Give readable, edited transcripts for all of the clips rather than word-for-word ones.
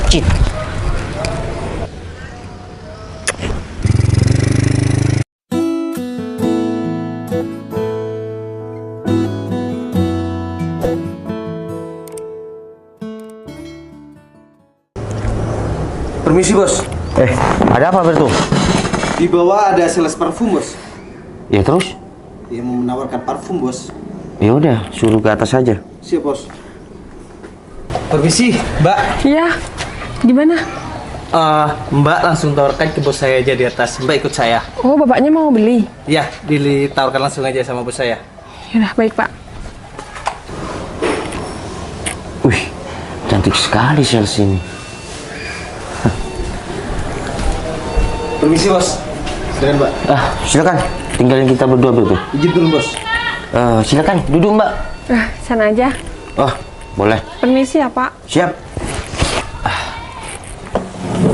Cit. Permisi bos. Ada apa Bertu? Di bawah ada sales parfum bos. Ya terus? Dia mau menawarkan parfum bos. Ya udah, suruh ke atas aja. Siap bos. Permisi, Mbak. Iya, gimana? Mbak langsung tawarkan ke bos saya aja di atas. Mbak ikut saya. Oh, bapaknya mau beli? Ya, ditawarkan langsung aja sama bos saya. Yaudah, baik pak. Wih, cantik sekali sales ini. Permisi bos. Silakan Mbak. Silakan. Tinggalin kita berdua Bertu. Izin dulu bos. Silakan duduk Mbak. Sana aja. Oh, boleh. Permisi ya pak. Siap.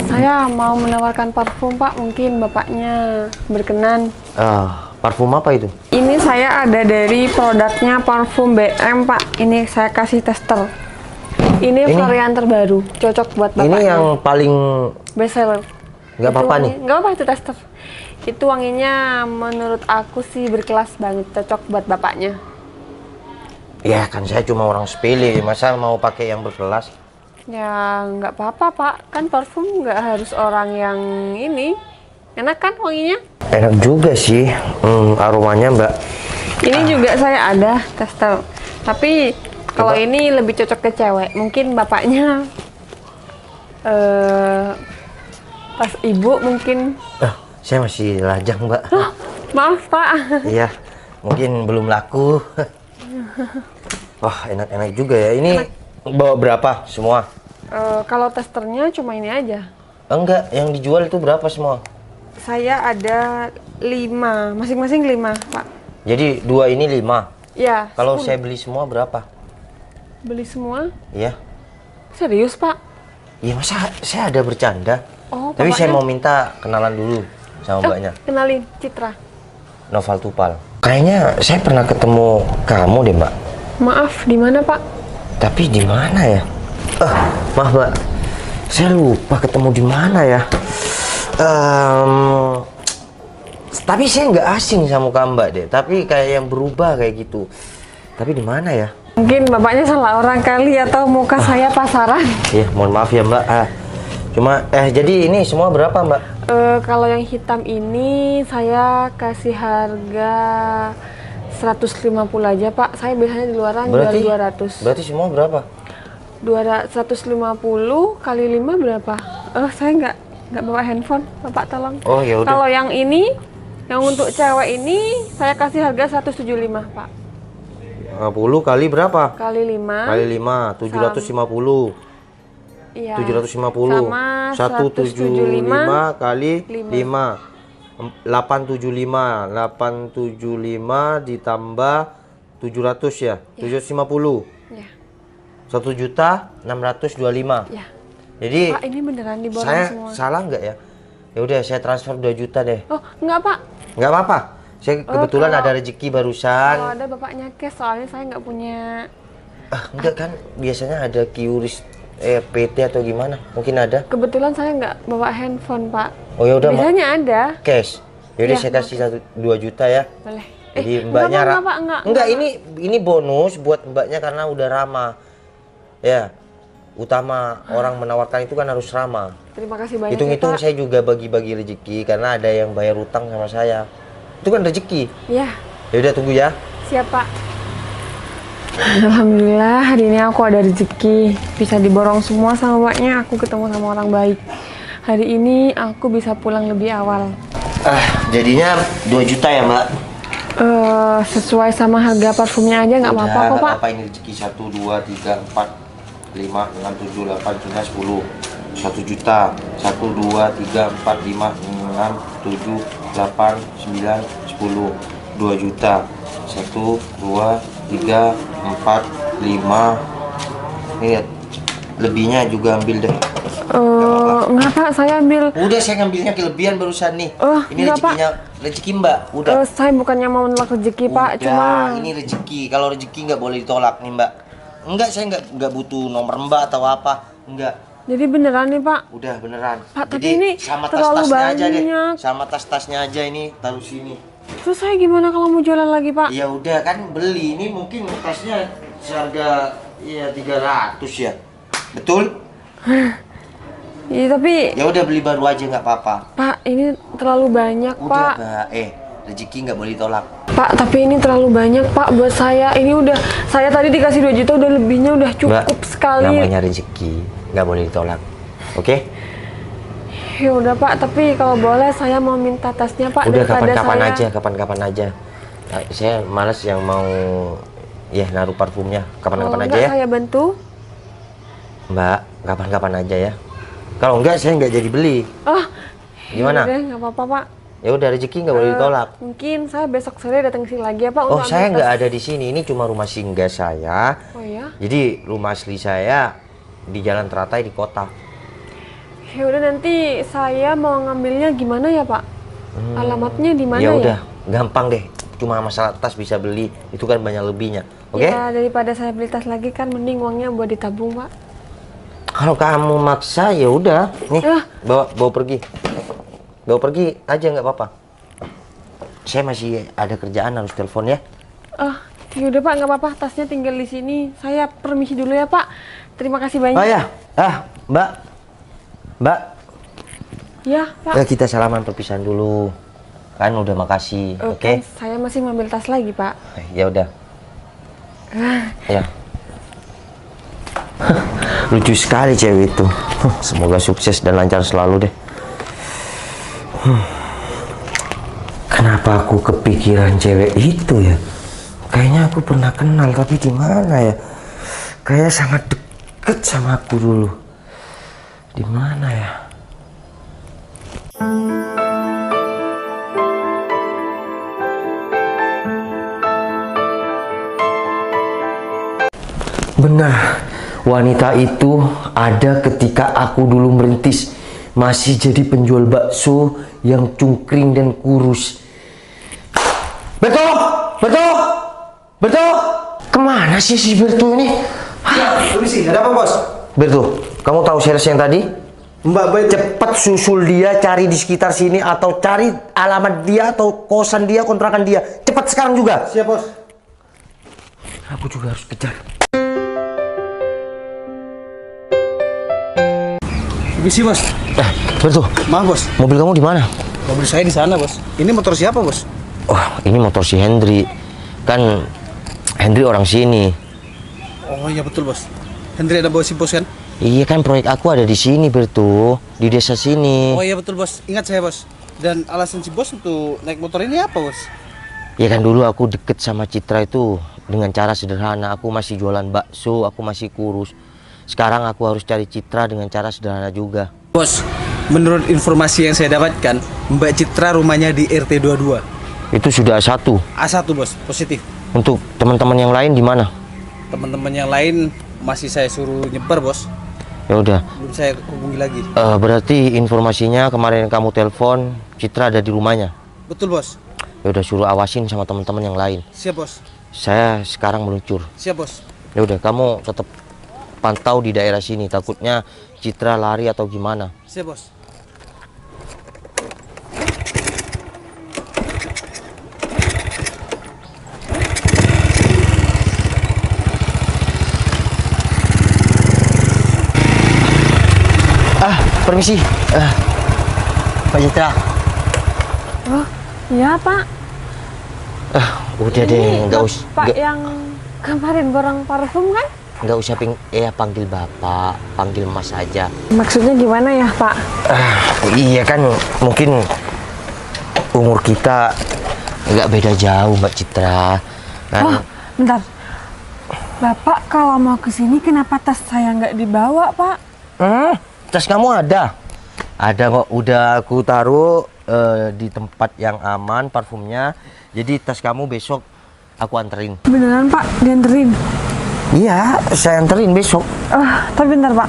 Saya mau menawarkan parfum pak. Mungkin bapaknya berkenan. Parfum apa itu? Ini saya ada dari produknya parfum BM pak. Ini saya kasih tester. Ini varian terbaru. Cocok buat bapaknya. Ini yang paling best seller. nggak apa-apa nih. Nggak apa itu tester. Itu wanginya menurut aku sih berkelas banget. Cocok buat bapaknya. Ya kan saya cuma orang sepele, masa mau pakai yang berkelas? Ya nggak apa-apa pak, kan parfum nggak harus orang yang ini. Enak kan wanginya? Enak juga sih, aromanya Mbak. Ini juga saya ada tester, tapi kalau ini lebih cocok ke cewek. Mungkin bapaknya pas ibu mungkin. Saya masih lajang Mbak. Maaf pak. Iya, mungkin belum laku. Wah, enak-enak juga ya. Ini bawa berapa semua? Kalau testernya cuma ini aja. Enggak, yang dijual itu berapa semua? Saya ada 5, masing-masing 5 pak. Jadi 2 ini 5. Ya. Kalau saya beli semua berapa? Beli semua? Iya. Serius pak? Iya, masa saya ada bercanda. Oh, tapi saya bapaknya- mau minta kenalan dulu sama mbaknya. Kenalin, Citra. Noval Tupal. Kayaknya saya pernah ketemu kamu deh Mbak. Maaf, di mana pak? Tapi di mana ya? Maaf Mbak, saya lupa ketemu di mana ya. Tapi saya nggak asing sama muka Mbak deh. Tapi kayak yang berubah kayak gitu. Tapi di mana ya? Mungkin bapaknya salah orang kali atau muka saya pasaran. Iya, mohon maaf ya Mbak. Cuma jadi ini semua berapa Mbak? Kalau yang hitam ini saya kasih harga 150 aja pak. Saya biasanya di luaran jual 200. Berarti semua berapa? 150 kali 5 berapa? Saya nggak bawa handphone, bapak tolong. Oh ya udah. Kalau yang ini, yang untuk cewek ini saya kasih harga 175 pak. 50 kali berapa? Kali 5. Kali 5, 750. Iya. 750. Sama 175 kali 5. 875. 875 ditambah 700 ya? 750. Ya. 1.625.000. Ya. Jadi Pak, ini beneran diborong saya semua. salah nggak ya? Ya udah saya transfer 2 juta deh. Oh, enggak pak. Nggak apa-apa. Saya kebetulan kalau- ada rezeki barusan. Kalau ada bapaknya cash, soalnya saya nggak punya. Enggak kan biasanya ada QRIS PT atau gimana? Mungkin ada. Kebetulan saya nggak bawa handphone pak. Oh ya udah Biasanya ada. cash. Yaudah Iya, saya kasih 2 juta ya. Boleh. Jadi mbaknya enggak, pak, enggak, ini bonus buat mbaknya karena udah ramah. Ya. Utama orang menawarkan itu kan harus ramah. Terima kasih banyak Hitung-hitung ya, Pak. saya juga bagi-bagi rezeki karena ada yang bayar utang sama saya. Itu kan rezeki. Ya, Ya udah tunggu ya. siap pak. Alhamdulillah hari ini aku ada rezeki. Bisa diborong semua sama mbaknya. Aku ketemu sama orang baik. Hari ini aku bisa pulang lebih awal. Jadinya 2 juta ya, Mbak. Sesuai sama harga parfumnya aja nggak apa-apa kok pak. Apa ini rezeki 1 2 3 4 5 6 7 8 9 10. 1 juta. 1 2 3 4 5 6 7 8 9 10. 2 juta. 1 2 3 4 5. Ini lebihnya juga ambil deh. Nggak pak, saya ambil. Udah saya ngambilnya kelebihan barusan nih. Ini enggak, Pak. rezekinya, rezeki Mbak. Udah. Saya bukannya mau nolak rezeki pak, Udah, cuma ini rezeki. Kalau rezeki nggak boleh ditolak nih Mbak. Enggak, saya nggak butuh nomor Mbak atau apa. Enggak. Jadi beneran nih Pak? Udah beneran. Pak, tapi Jadi ini sama terlalu tas-tasnya aja deh. banyak. Sama tas-tasnya aja ini taruh sini. Terus saya gimana kalau mau jualan lagi Pak? Ya udah kan beli ini mungkin tasnya seharga ya 300 ya. Betul? Iya tapi Ya udah beli baru aja nggak apa-apa. Pak ini terlalu banyak Udah Pak. Mbak. Rezeki nggak boleh ditolak. Pak tapi ini terlalu banyak Pak buat saya. Ini udah saya tadi dikasih 2 juta udah lebihnya udah cukup Mbak, sekali. namanya rezeki nggak boleh ditolak. Oke? Ya udah Pak, tapi kalau boleh saya mau minta tasnya Pak Udah daripada kapan-kapan saya. aja, kapan-kapan aja. Saya malas yang mau ya naruh parfumnya. Kapan-kapan Kalau aja enggak ya. saya bantu. Mbak, kapan-kapan aja ya. Kalau enggak saya nggak jadi beli. Oh, Gimana? ya udah nggak apa-apa Pak. Ya udah rezeki nggak boleh ditolak. Mungkin saya besok sore datang sini lagi ya Pak. Oh, untuk saya ambil nggak tas. ada di sini. Ini cuma rumah singgah saya. Oh ya. Jadi rumah asli saya di Jalan Teratai di kota. Ya udah nanti saya mau ngambilnya gimana ya Pak? Alamatnya di mana Ya ya? udah, gampang deh. Cuma masalah tas bisa beli. Itu kan banyak lebihnya. Oke? Ya daripada saya beli tas lagi kan mending uangnya buat ditabung Pak. Kalau kamu maksa ya udah. Nih, Ah. bawa pergi. Bawa pergi aja nggak apa-apa. Saya masih ada kerjaan harus telepon ya. Ya udah Pak nggak apa-apa tasnya tinggal di sini. Saya permisi dulu ya Pak. Terima kasih banyak. Oh ya, Mbak, Ya Pak. ya kita salaman perpisahan dulu. Kan udah makasih, oke? Kan saya masih mau ambil tas lagi Pak. Ya udah. Ya. Lucu sekali cewek itu. Semoga sukses dan lancar selalu deh. Kenapa aku kepikiran cewek itu ya? Kayaknya aku pernah kenal tapi di mana ya? Kayaknya sangat deket sama aku dulu. Di mana ya? Benar, wanita itu ada ketika aku dulu merintis, masih jadi penjual bakso yang cungkring dan kurus. Berto, kemana sih si Berto ini? Permisi, ada apa bos? Berto, kamu tahu sales yang tadi? Mbak Baik. Cepat susul dia, cari di sekitar sini atau cari alamat dia atau kosan dia, kontrakan dia. Cepat sekarang juga. Siap bos. Aku juga harus kejar. Permisi bos. Berto, Maaf bos. mobil kamu di mana? Mobil saya di sana bos. Ini motor siapa bos? Wah, ini motor si Hendri. Kan Hendri orang sini. Oh iya betul bos. Hendri ada bawa si bos kan? Iya kan proyek aku ada di sini, Berto. Di desa sini. Oh iya betul bos. Ingat saya bos. Dan alasan si bos untuk naik motor ini apa bos? Ya kan dulu aku deket sama Citra itu dengan cara sederhana. Aku masih jualan bakso, aku masih kurus. Sekarang aku harus cari Citra dengan cara sederhana juga. Bos, menurut informasi yang saya dapatkan, Mbak Citra rumahnya di RT 22. Itu sudah A1. A1 bos, positif. Untuk teman-teman yang lain di mana? Teman-teman yang lain masih saya suruh nyebar bos. Ya udah. Belum saya hubungi lagi. Berarti informasinya kemarin kamu telepon Citra ada di rumahnya. Betul bos. Ya udah suruh awasin sama teman-teman yang lain. Siap bos. Saya sekarang meluncur. Siap bos. Ya udah kamu tetap pantau di daerah sini. Takutnya Citra lari atau gimana. Siap bos. Permisi. Pak Citra. Oh, iya Pak. Udah deh, nggak usah. Pak yang kemarin borong parfum kan? Nggak usah panggil bapak, panggil mas aja. Maksudnya gimana ya Pak? Iya kan, mungkin umur kita nggak beda jauh Mbak Citra. Kan, Bentar. Bapak kalau mau ke sini kenapa tas saya nggak dibawa Pak? tas kamu ada? Ada kok, udah aku taruh di tempat yang aman parfumnya. Jadi tas kamu besok aku anterin. Beneran Pak, dianterin? Iya, saya anterin besok. Tapi bentar Pak.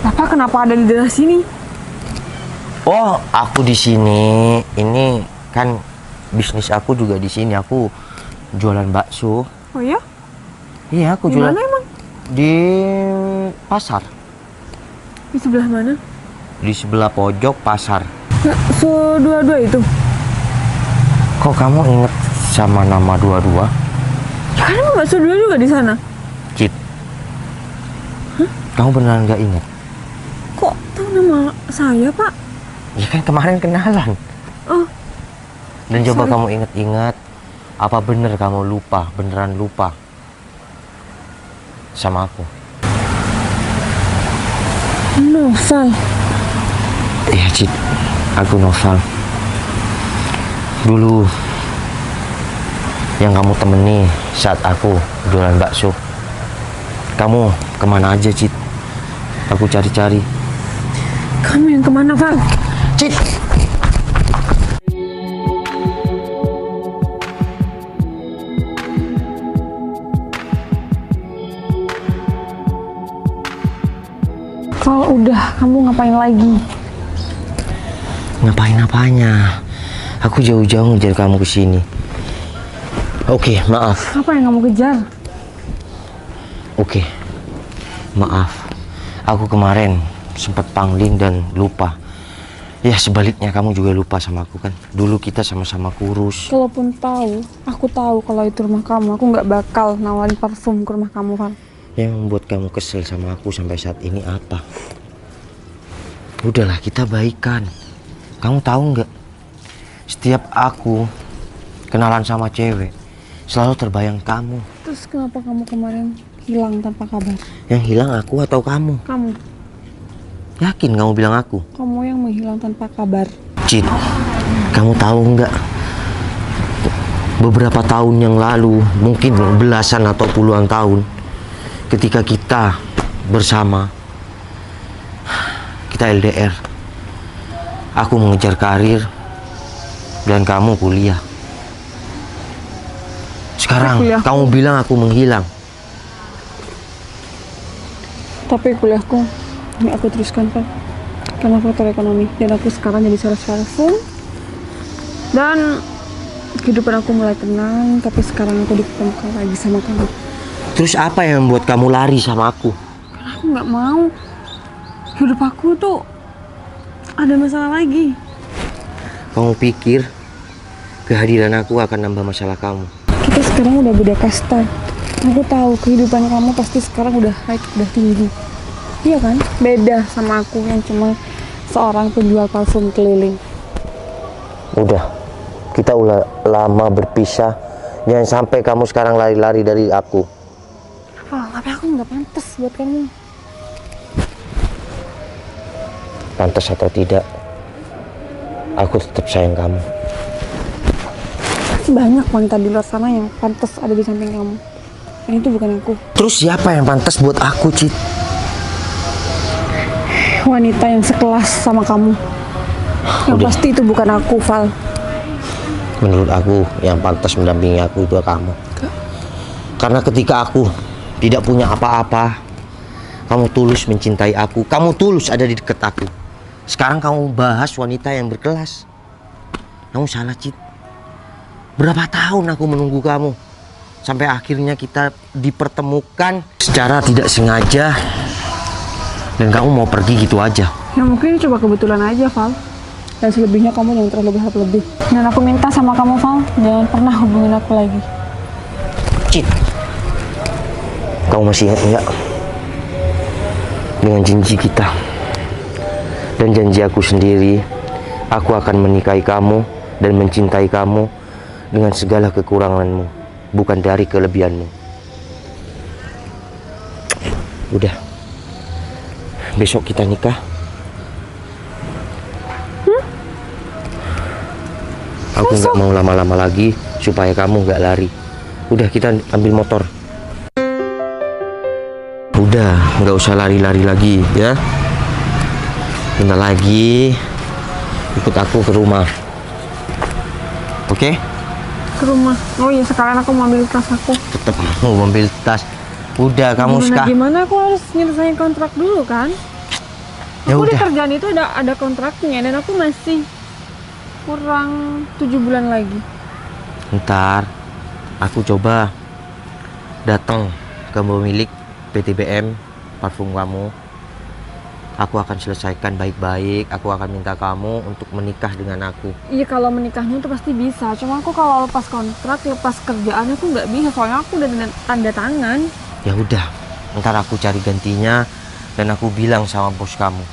Bapak kenapa ada di daerah sini? Oh, aku di sini. Ini kan bisnis aku juga di sini. Aku jualan bakso. Oh iya? Iya, aku Di jualan mana emang? di pasar. Di sebelah mana? Di sebelah pojok pasar. Nggak, dua-dua itu. Kok kamu inget sama nama dua-dua? Ya kan emang bakso dua juga di sana. Cit. Kamu beneran nggak inget? Kok tahu nama saya, Pak? Ya kan kemarin kenalan. Oh, Dan coba sorry. kamu inget-inget, apa bener kamu lupa, beneran lupa sama aku? Noval. Iya Cit, aku Noval. Dulu yang kamu temani saat aku jualan bakso. Kamu kemana aja Cit? Aku cari-cari. Kamu yang kemana, Val? Cit! Val, udah, kamu ngapain lagi? Ngapain apanya? Aku jauh-jauh ngejar kamu ke sini. Oke, maaf. Apa yang kamu kejar? Oke, maaf. Aku kemarin sempat pangling dan lupa. Ya sebaliknya kamu juga lupa sama aku kan. Dulu kita sama-sama kurus. Kalaupun tahu, aku tahu kalau itu rumah kamu. Aku nggak bakal nawarin parfum ke rumah kamu, Val. Yang membuat kamu kesel sama aku sampai saat ini apa? Udahlah kita baikan. Kamu tahu nggak? Setiap aku kenalan sama cewek, selalu terbayang kamu. Terus kenapa kamu kemarin hilang tanpa kabar? Yang hilang aku atau kamu? Kamu Yakin kamu bilang aku? yang menghilang tanpa kabar. Cit, kamu tahu nggak? Beberapa tahun yang lalu, mungkin belasan atau puluhan tahun, ketika kita bersama, kita LDR. Aku mengejar karir dan kamu kuliah. Sekarang Kuliahku. kamu bilang aku menghilang. Tapi kuliahku ini aku teruskan, Val. Karena faktor ekonomi. Dan aku sekarang jadi sales parfum. Dan kehidupan aku mulai tenang. Tapi sekarang aku dipertemukan lagi sama kamu. Terus apa yang membuat kamu lari sama aku? Karena aku nggak mau hidup aku tuh ada masalah lagi. Kamu pikir kehadiran aku akan nambah masalah kamu? Kita sekarang udah beda kasta. Aku tahu kehidupan kamu pasti sekarang udah high, udah tinggi. Iya kan? Beda sama aku yang cuma seorang penjual parfum keliling. Udah, kita udah lama berpisah. Jangan sampai kamu sekarang lari-lari dari aku. Wah, tapi aku nggak pantas buat kamu. Pantas atau tidak, aku tetap sayang kamu. Masih banyak wanita di luar sana yang pantas ada di samping kamu. Dan itu bukan aku. Terus siapa yang pantas buat aku, Cit? Wanita yang sekelas sama kamu. Yang Udah. pasti itu bukan aku, Val. Menurut aku, yang pantas mendampingi aku itu kamu. Karena ketika aku tidak punya apa-apa, kamu tulus mencintai aku. Kamu tulus ada di dekat aku. Sekarang kamu bahas wanita yang berkelas. Kamu salah, Cit. Berapa tahun aku menunggu kamu. Sampai akhirnya kita dipertemukan secara tidak sengaja. Dan kamu mau pergi gitu aja. Ya mungkin coba kebetulan aja, Val. Dan selebihnya kamu jangan terlalu berharap lebih. Dan aku minta sama kamu, Val, jangan pernah hubungin aku lagi. Cit, kamu masih ingat enggak dengan janji kita dan janji aku sendiri? Aku akan menikahi kamu dan mencintai kamu dengan segala kekuranganmu, bukan dari kelebihanmu. Udah, besok kita nikah. Aku nggak mau lama-lama lagi supaya kamu nggak lari. Udah, kita ambil motor. Udah, nggak usah lari-lari lagi ya. Bentar lagi ikut aku ke rumah. Oke? Ke rumah. Oh iya, sekarang aku mau ambil tas aku. Tetap mau ambil tas. Udah, kamu sekarang. Gimana aku harus nyelesain kontrak dulu kan? Ya Aku di udah. kerjaan itu ada kontraknya dan aku masih kurang 7 bulan lagi. Ntar aku coba datang ke pemilik PTBM parfum kamu. Aku akan selesaikan baik-baik. Aku akan minta kamu untuk menikah dengan aku. Iya, kalau menikahnya itu pasti bisa. Cuma aku kalau lepas kontrak, lepas kerjaan aku nggak bisa. Soalnya aku udah tanda tangan. Ya udah, ntar aku cari gantinya dan aku bilang sama bos kamu.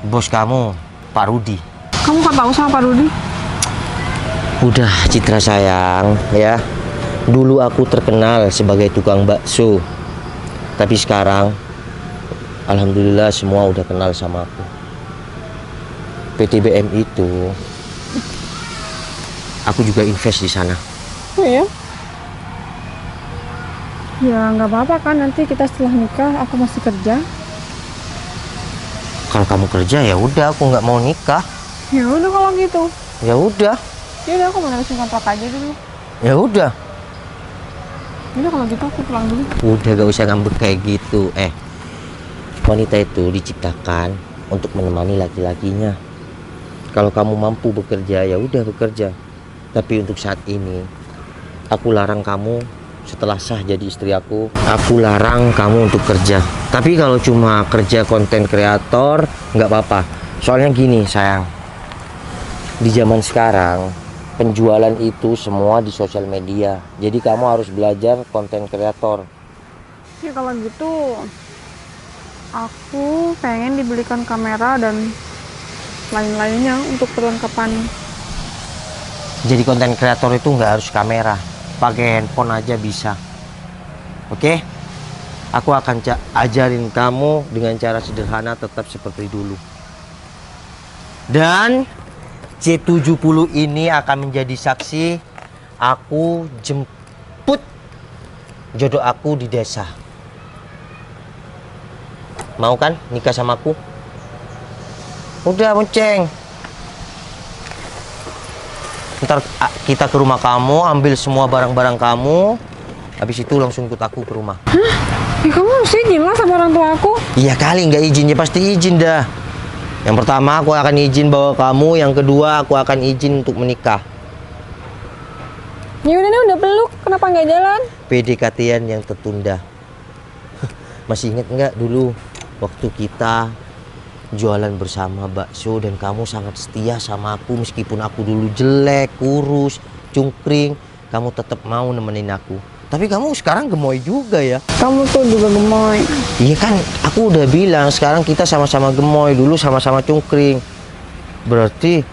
Bos kamu, Pak Rudi. Kamu kan tahu sama Pak Rudi? Udah Citra sayang, ya. Dulu aku terkenal sebagai tukang bakso. Tapi sekarang alhamdulillah semua udah kenal sama aku. PTBM itu aku juga invest di sana. Oh iya? Ya nggak apa-apa kan, nanti kita setelah nikah aku masih kerja. Kalau kamu kerja ya udah, aku nggak mau nikah. Ya udah kalau gitu. Ya udah. Ya udah, aku mau nerusin kontrak aja dulu. Ya udah. Ya udah kalau gitu aku pulang dulu. Udah gak usah ngambek kayak gitu. Wanita itu diciptakan untuk menemani laki-lakinya. Kalau kamu mampu bekerja ya udah bekerja. Tapi untuk saat ini aku larang kamu setelah sah jadi istri aku larang kamu untuk kerja. Tapi kalau cuma kerja konten kreator nggak apa-apa. Soalnya gini sayang, di zaman sekarang penjualan itu semua di sosial media. Jadi kamu harus belajar konten kreator. Ya kalau gitu aku pengen dibelikan kamera dan lain-lainnya untuk perlengkapan. Jadi konten kreator itu nggak harus kamera, pakai handphone aja bisa. Oke? Aku akan ajarin kamu dengan cara sederhana tetap seperti dulu. Dan C70 ini akan menjadi saksi aku jemput jodoh aku di desa. Mau kan nikah sama aku? Udah bonceng. Ntar kita ke rumah kamu, ambil semua barang-barang kamu. Habis itu langsung ikut aku ke rumah. Hah? Ya kamu harus izin lah sama orang tua aku. Iya kali nggak izin, ya pasti izin dah. Yang pertama aku akan izin bawa kamu, yang kedua aku akan izin untuk menikah. Ya udah peluk, kenapa nggak jalan? PDKT-an yang tertunda. Masih ingat nggak dulu waktu kita jualan bersama bakso dan kamu sangat setia sama aku meskipun aku dulu jelek, kurus, cungkring, kamu tetap mau nemenin aku. Tapi kamu sekarang gemoy juga ya. Kamu tuh juga gemoy. Iya kan, aku udah bilang sekarang kita sama-sama gemoy, dulu sama-sama cungkring. Berarti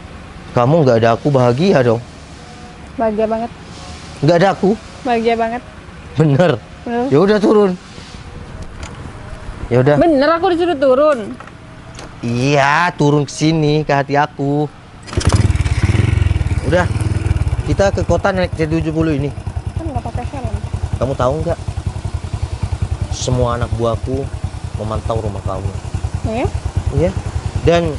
kamu nggak ada aku bahagia dong? Bahagia banget. Nggak ada aku? Bahagia banget. Bener. Bener. Ya udah turun. Ya udah. Bener aku disuruh turun. Iya, turun ke sini ke hati aku. Udah, kita ke kota naik C70 ini. Kan nggak pakai helm. Kamu tahu nggak? Semua anak buahku memantau rumah kamu. Ya? Iya. Dan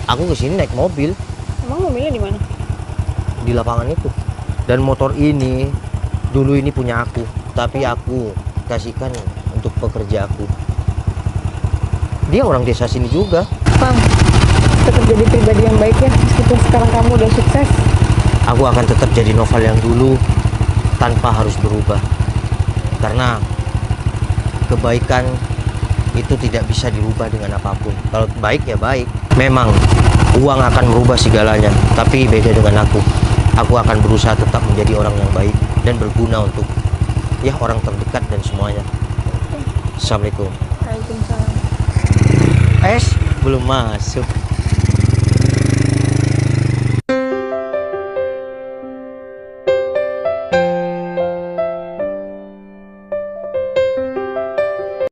aku ke sini naik mobil Emang mobilnya di mana? di lapangan itu. Dan motor ini dulu ini punya aku, tapi aku kasihkan untuk pekerja aku. Dia orang desa sini juga. Bang, tetap jadi pribadi yang baik ya, meskipun sekarang kamu udah sukses. Aku akan tetap jadi Noval yang dulu tanpa harus berubah. Karena kebaikan itu tidak bisa dirubah dengan apapun. Kalau baik ya baik. Memang uang akan merubah segalanya, tapi beda dengan aku. Aku akan berusaha tetap menjadi orang yang baik dan berguna untuk ya orang terdekat dan semuanya. Assalamualaikum. Waalaikumsalam. Es belum masuk.